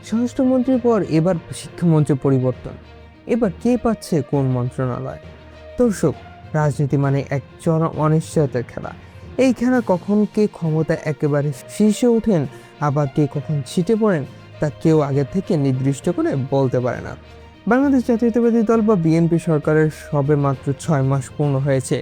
স্বরাষ্ট্রমন্ত্রীর পর এবার শিক্ষামন্ত্রী পরিবর্তন। এবার কে পাচ্ছে কোন মন্ত্রণালয়? দর্শক, রাজনীতি মানে এক চরম অনিশ্চয়তার খেলা। এই খেলা কখন কে ক্ষমতা একেবারে শীর্ষে ওঠেন, আবার কে কখন ছিটে পড়েন, তা কেউ আগে থেকে নির্দিষ্ট করে বলতে পারে না। বাংলাদেশ জাতীয়তাবাদী দল বা বিএনপি সরকারের সবে মাত্র 6 মাস পূর্ণ হয়েছে।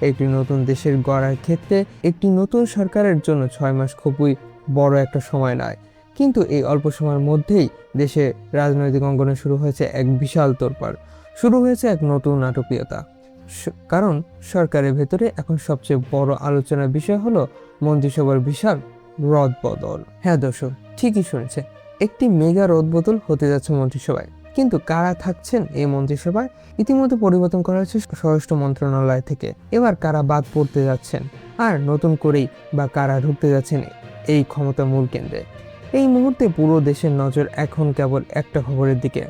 একটি নতুন দেশের গড়ার ক্ষেত্রে একটি নতুন সরকারের জন্য 6 মাস খুবই বড় একটা সময় নয়। কিন্তু এই অল্প সময়ের মধ্যেই দেশে রাজনৈতিক অঙ্গনে শুরু হয়েছে এক বিশাল তোলপাড়, শুরু হয়েছে এক নতুন নাটকীয়তা। কারণ সরকারের ভেতরে এখন সবচেয়ে বড় আলোচনার বিষয় হলো মন্ত্রিসভার বিশাল রদবদল। হ্যাঁ দর্শক, ঠিকই শুনেছে, একটি মেগা রদবদল হতে যাচ্ছে মন্ত্রিসভায়। কিন্তু কারা থাকছেন এই মন্ত্রিসভায়? ইতিমধ্যে পরিবর্তন করা হয়েছে স্বরাষ্ট্র মন্ত্রণালয় থেকে। এবার কারা বাদ পড়তে যাচ্ছেন, আর নতুন করেই বা কারা ঢুকতে যাচ্ছেন এই ক্ষমতা মূল কেন্দ্রে? এই মুহূর্তে পুরো দেশের নজর এখন কেবল একটা খবরের দিকে।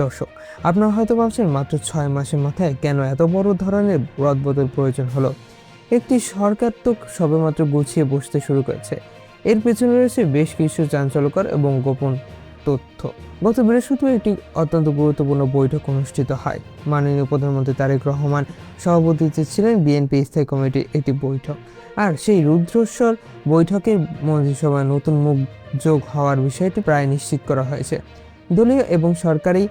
দর্শক, আপনারা হয়তো ভাবছেন মাত্র 6 মাসের মাথায় কেন এত বড় ধরনের রদবদল প্রয়োজন হলো? একটি সরকার তো সবেমাত্র গুছিয়ে বসতে শুরু করেছে। এর পেছনে রয়েছে বেশ কিছু চাঞ্চল্যকর এবং গোপন তথ্য। গত বৃহস্পতিবার একটি অত্যন্ত গুরুত্বপূর্ণ বৈঠক অনুষ্ঠিত হয়। মাননীয় প্রধানমন্ত্রী তারেক রহমান সভাপতিত্বে ছিলেন বিএনপি স্থায়ী কমিটির একটি বৈঠক। আর সেই রুদ্রস্বর বৈঠকের মন্ত্রিসভায় নতুন মুখ যোগ হওয়ার বিষয়টি প্রায় নিশ্চিত করা হয়েছে। দলীয় এবং সরকারি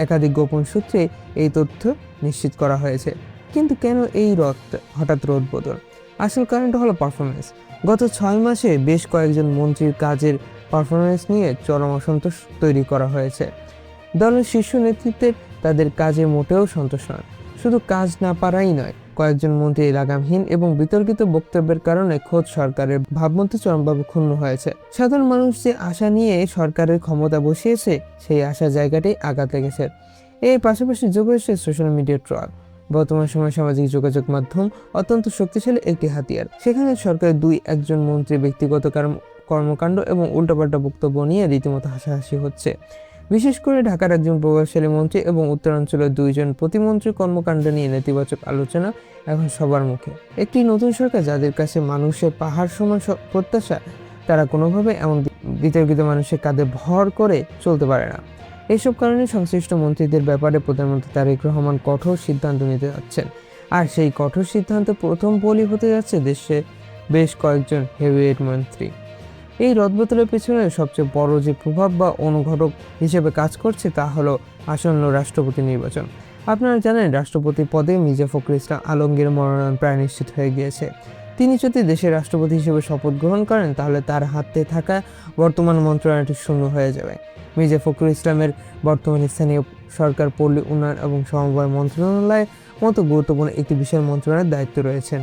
একাধিক গোপন সূত্রে এই তথ্য নিশ্চিত করা হয়েছে। কিন্তু কেন এই হঠাৎ রদবদল? আসল কারণটা হলো পারফরমেন্স। গত 6 মাসে বেশ কয়েকজন মন্ত্রীর কাজের পারফরমেন্স নিয়ে চরম অসন্তোষ তৈরি করা হয়েছে। দলের শীর্ষ নেতৃত্বের তাদের কাজে মোটেও সন্তোষ নয়। শুধু কাজ না পারাই নয়, কয়েকজন মন্ত্রী লাগামহীন এবং বিতর্কিত বক্তব্যের কারণে খোদ সরকারের ভাবমূর্তি চরমভাবে ক্ষুণ্ণ হয়েছে। সাধারণ মানুষ যে আশা নিয়ে সরকারের ক্ষমতা বসিয়েছে, সেই আশার জায়গাটাই আঘাত লেগেছে। এর পাশাপাশি যোগ হয়েছে সোশ্যাল মিডিয়া ট্রল। বর্তমান সময়ে সামাজিক যোগাযোগ মাধ্যম অত্যন্ত শক্তিশালী একটি হাতিয়ার। সেখানে সরকারের একজন মন্ত্রীর ব্যক্তিগত কর্মকাণ্ড এবং উল্টাপাল্টা বক্তব্য নিয়ে রীতিমতো হাসাহাসি হচ্ছে। বিশেষ করে ঢাকার একজন প্রভাবশালী মন্ত্রী এবং উত্তরাঞ্চলের 2 জন প্রতিমন্ত্রীর কর্মকাণ্ড নিয়ে নেতিবাচক আলোচনা এখন সবার মুখে। একটি নতুন সরকার যাদের কাছে মানুষের পাহাড় সমান প্রত্যাশা, তারা কোনোভাবে এমন বিতর্কিত মানুষের কাঁধে ভর করে চলতে পারে না। এইসব কারণে সংশ্লিষ্ট মন্ত্রীদের ব্যাপারে প্রধানমন্ত্রী তারেক রহমান কঠোর সিদ্ধান্ত নিতে যাচ্ছেন। আর সেই কঠোর সিদ্ধান্তে প্রথম বলি হতে যাচ্ছে দেশে বেশ কয়েকজন হেভিওয়েট মন্ত্রী। এই রদবদলের পেছনে সবচেয়ে বড় যে প্রভাব বা অনুঘটক হিসেবে কাজ করছে তা হলো আসন্ন রাষ্ট্রপতি নির্বাচন। আপনারা জানেন, রাষ্ট্রপতি পদে মির্জা ফখরুল ইসলাম আলমগীর মনোনয়ন প্রায় নিশ্চিত হয়ে গিয়েছে। তিনি যদি দেশের রাষ্ট্রপতি হিসেবে শপথ গ্রহণ করেন, তাহলে তার হাতে থাকা বর্তমান মন্ত্রণালয়টি শূন্য হয়ে যাবে। মির্জা ফখরুল ইসলামের বর্তমান স্থানীয় সরকার, পল্লী উন্নয়ন এবং সমবায় মন্ত্রণালয়ের মতো গুরুত্বপূর্ণ একটি বিশাল মন্ত্রণালয়ের দায়িত্ব রয়েছেন।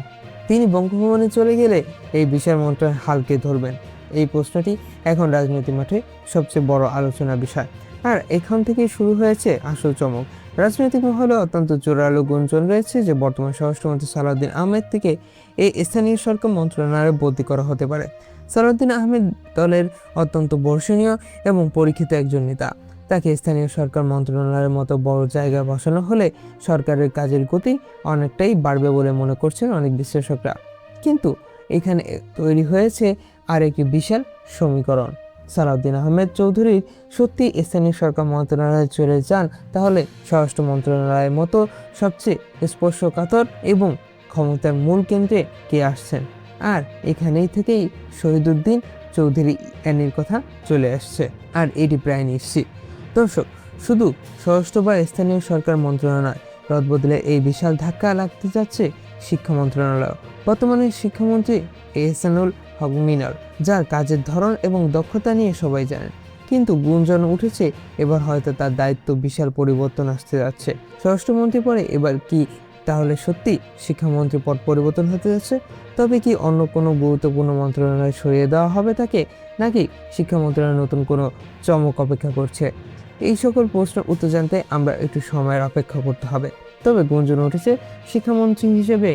তিনি বঙ্গভবনে চলে গেলে এই বিশাল মন্ত্রণালয় হালকে ধরবেন? এই প্রশ্নটি এখন রাজনীতি মাঠে সবচেয়ে বড় আলোচনার বিষয়। আর এখান থেকেই শুরু হয়েছে আসল চমক। রাজনৈতিক মহলে অত্যন্ত জোরালো গুঞ্জন রয়েছে যে বর্তমান স্বরাষ্ট্রমন্ত্রী সালাউদ্দিন আহমেদ থেকে এই স্থানীয় সরকার মন্ত্রণালয়ে বদলি করা হতে পারে। সালাউদ্দিন আহমেদ দলের অত্যন্ত বর্ষণীয় এবং পরীক্ষিত একজন নেতা। তাকে স্থানীয় সরকার মন্ত্রণালয়ের মতো বড় জায়গায় বসানো হলে সরকারের কাজের গতি অনেকটাই বাড়বে বলে মনে করছেন অনেক বিশ্লেষকরা। কিন্তু এখানে তৈরি হয়েছে আর একটি বিশাল সমীকরণ। সালাউদ্দিন আহমেদ চৌধুরী সত্যি স্থানীয় সরকার মন্ত্রণালয়ে চলে যান, তাহলে স্বরাষ্ট্র মন্ত্রণালয়ের মতো সবচেয়ে স্পর্শকাতর এবং ক্ষমতার মূল কেন্দ্রে কে আসছেন? আর এখানেই থেকেই শহীদুদ্দিন চৌধুরী এনির কথা চলে আসছে, আর এটি প্রায় নিশ্চিত। দর্শক, শুধু স্বরাষ্ট্র বা স্থানীয় সরকার মন্ত্রণালয় রদবদলে এই বিশাল ধাক্কা লাগতে যাচ্ছে শিক্ষা মন্ত্রণালয়। বর্তমানে শিক্ষামন্ত্রী এহসানুল হক মিনার, যার কাজের ধরন এবং দক্ষতা নিয়ে সবাই জানেন। কিন্তু গুঞ্জন উঠেছে এবার হয়তো তার দায়িত্ব বিশাল পরিবর্তন আসতে যাচ্ছে। স্বরাষ্ট্রমন্ত্রী পরে এবার কি তাহলে সত্যি শিক্ষামন্ত্রী পদ পরিবর্তন হতে যাচ্ছে? তবে কি অন্য কোনো গুরুত্বপূর্ণ মন্ত্রণালয় সরিয়ে দেওয়া হবে তাকে, নাকি শিক্ষা মন্ত্রণালয় নতুন কোনো চমক অপেক্ষা করছে? এই সকল প্রশ্নের উত্তর জানতে আমরা একটু সময়ের অপেক্ষা করতে হবে। তবে গুঞ্জন উঠেছে শিক্ষামন্ত্রী হিসেবে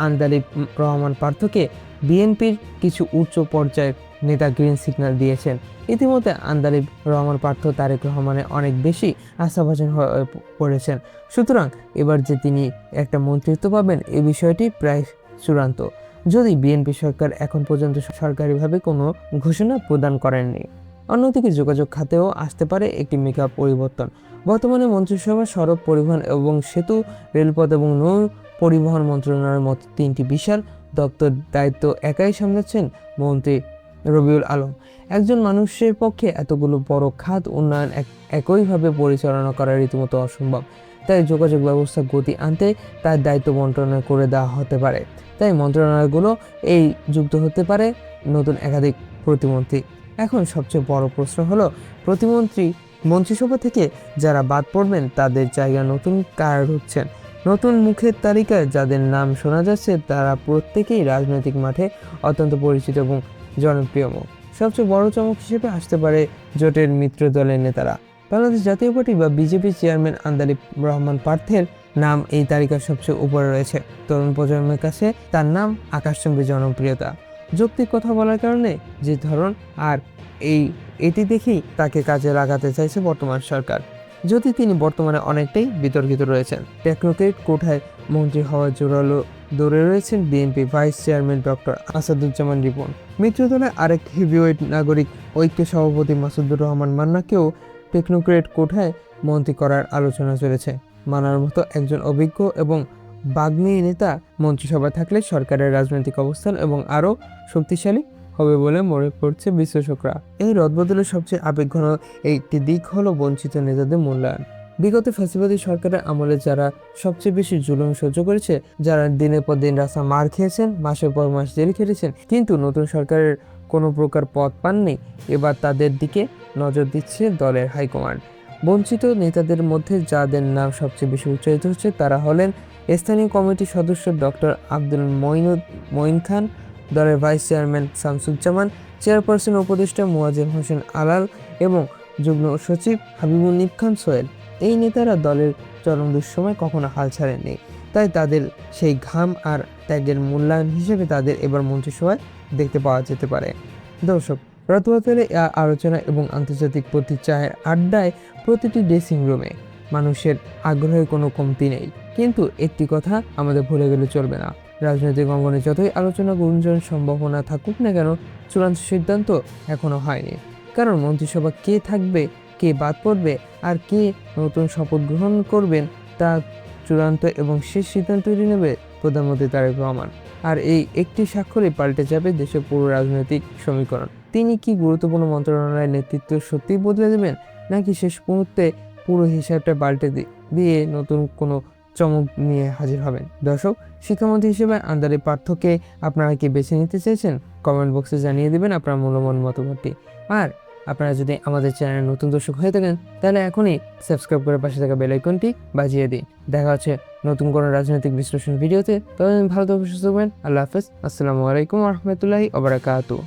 আন্দালিব রহমান পার্থকে বিএনপির কিছু উচ্চ পর্যায়ের নেতা গ্রিন সিগন্যাল দিয়েছেন। ইতিমধ্যে আন্দালিব রহমান পার্থ তারেক রহমানের অনেক বেশি আস্থাভাজন হয়ে পড়েছেন। সুতরাং এবার যে তিনি একটা মন্ত্রিত্ব পাবেন, এই বিষয়টি প্রায় চূড়ান্ত, যদি বিএনপি সরকার এখন পর্যন্ত সরকারিভাবে কোনো ঘোষণা প্রদান করেননি। অন্যদিকে যোগাযোগ খাতেও আসতে পারে একটি মেগা পরিবর্তন। বর্তমানে মন্ত্রিসভা সড়ক পরিবহন এবং সেতু, রেলপথ এবং নৌ পরিবহন মন্ত্রণালয়ের মতো 3টি বিশাল দপ্তর দায়িত্ব একাই সামলাচ্ছেন মন্ত্রী রবিউল আলম। একজন মানুষের পক্ষে এতগুলো বড় খাত উন্নয়ন একইভাবে পরিচালনা করা রীতিমতো অসম্ভব। তাই যোগাযোগ ব্যবস্থা গতি আনতে তার দায়িত্ব বন্টন করে দেওয়া হতে পারে। তাই মন্ত্রণালয়গুলো এই যুক্ত হতে পারে নতুন একাধিক প্রতিমন্ত্রী। এখন সবচেয়ে বড় প্রশ্ন হলো, মন্ত্রিসভা থেকে যারা বাদ পড়বেন তাদের জায়গায় নতুন কারা ঢুকছেন। নতুন মুখের তালিকায় যাদের নাম শোনা যাচ্ছে তারা প্রত্যেকেই রাজনৈতিক মাঠে অত্যন্ত পরিচিত এবং জনপ্রিয় মুখ। সবচেয়ে বড় চমক হিসেবে আসতে পারে জোটের মিত্র দলের নেতারা। বাংলাদেশ জাতীয় পার্টি বা বিজেপি চেয়ারম্যান আন্দালিব রহমান পার্থের নাম এই তালিকার সবচেয়ে উপরে রয়েছে। তরুণ প্রজন্মের কাছে তার নাম আকাশচুম্বী জনপ্রিয়তা। যৌক্তিক কথা বলার কারণে যে ধরন আর এটি দেখেই তাকে কাজে লাগাতে চাইছে বর্তমান সরকার। যদি তিনি বর্তমানে অনেকটাই বিতর্কিত রয়েছেন। টেকনোক্রেট কোঠায় মন্ত্রী হওয়ার জোরালো দৌড়ে রয়েছেন BNP vice chairman doctor Asaduzzaman Ripon. মিত্রদলের আরেক হেভিওয়েট নাগরিক ঐক্য সভাপতি মাসুদুর রহমান মান্নাকেও টেকনোক্রেট কোঠায় মন্ত্রী করার আলোচনা চলেছে। মানার মতো একজন অভিজ্ঞ এবং বাগ্মী নেতা মন্ত্রিসভায় থাকলে সরকারের রাজনৈতিক অবস্থান এবং আরও শক্তিশালী হবে বলে মনে করছে বিশ্লেষকরা। এই রদবদলের সবচেয়ে আবেগঘন একটি দিক হলো বঞ্চিত নেতাদের মূল্যায়ন। বিগত ফ্যাসিবাদী সরকারের আমলে যারা সবচেয়ে বেশি জুলুম সহ্য করেছে, যারা দিনের পর দিন রাস্তা মার খেয়েছেন, মাসের পর মাস জেল খেটেছেন, কিন্তু নতুন সরকারের কোনো প্রকার পদ পাননি, এবার তাদের দিকে নজর দিচ্ছে দলের হাইকমান্ড। বঞ্চিত নেতাদের মধ্যে যাদের নাম সবচেয়ে বেশি উচ্চারিত হচ্ছে তারা হলেন স্থানীয় কমিটির সদস্য ডক্টর আব্দুল মঈন খান, দলের ভাইস চেয়ারম্যান শামসুজ্জামান, চেয়ারপারসন উপদেষ্টা মোয়াজ্জেম হোসেন আলাল এবং যুগ্ম সচিব হাবিবুন্নিব খান সোহেল। এই নেতারা দলের চরম দুঃসময় কখনো হাল ছাড়েননি। তাই তাদের সেই ঘাম আর ত্যাগের মূল্যায়ন হিসেবে তাদের এবার মন্ত্রিসভায় দেখতে পাওয়া যেতে পারে। দর্শক, রদবদলে আলোচনা এবং আন্তর্জাতিক চায়ের আড্ডায় প্রতিটি ড্রেসিং রুমে মানুষের আগ্রহের কোনো কমতি নেই। কিন্তু একটি কথা আমাদের ভুলে গেলে চলবে না, রাজনৈতিক অঙ্গনে যতই আলোচনা গুঞ্জন সম্ভাবনা থাকুক না কেন, চূড়ান্ত সিদ্ধান্ত এখনো হয়নি। কারণ মন্ত্রিসভা কে থাকবে, কে বাদ পড়বে আর কে নতুন শপথ গ্রহণ করবেন তা চূড়ান্ত এবং শেষ সিদ্ধান্তটি নেবে প্রধানমন্ত্রী তারেক রহমান। আর এই একটি স্বাক্ষরে পাল্টে যাবে দেশের পুরো রাজনৈতিক সমীকরণ। তিনি কি গুরুত্বপূর্ণ মন্ত্রণালয়ের নেতৃত্ব সত্যিই বদলে দেবেন, নাকি শেষ মুহূর্তে পুরো হিসাবটা পাল্টে দিয়ে নতুন কোনো চমক নিয়ে হাজির হবেন? দর্শক, শিক্ষামন্ত্রী হিসেবে আন্দালিব পার্থকে আপনারা কি বেছে নিতে চেয়েছেন? কমেন্ট বক্সে জানিয়ে দেবেন আপনার মূল্যবান মতামতটি। আর আপনারা যদি আমাদের চ্যানেলে নতুন দর্শক হয়ে থাকেন তাহলে এখনই সাবস্ক্রাইব করে পাশে থাকা বেল আইকনটি বাজিয়ে দিন। দেখা হচ্ছে নতুন কোনো রাজনৈতিক বিশ্লেষণ ভিডিওতে। তবে ভালো থাকবেন, সুস্থ থাকবেন। আল্লাহ হাফেজ। আসসালামু আলাইকুম ওয়া রাহমাতুল্লাহি ওয়া বারাকাতুহু।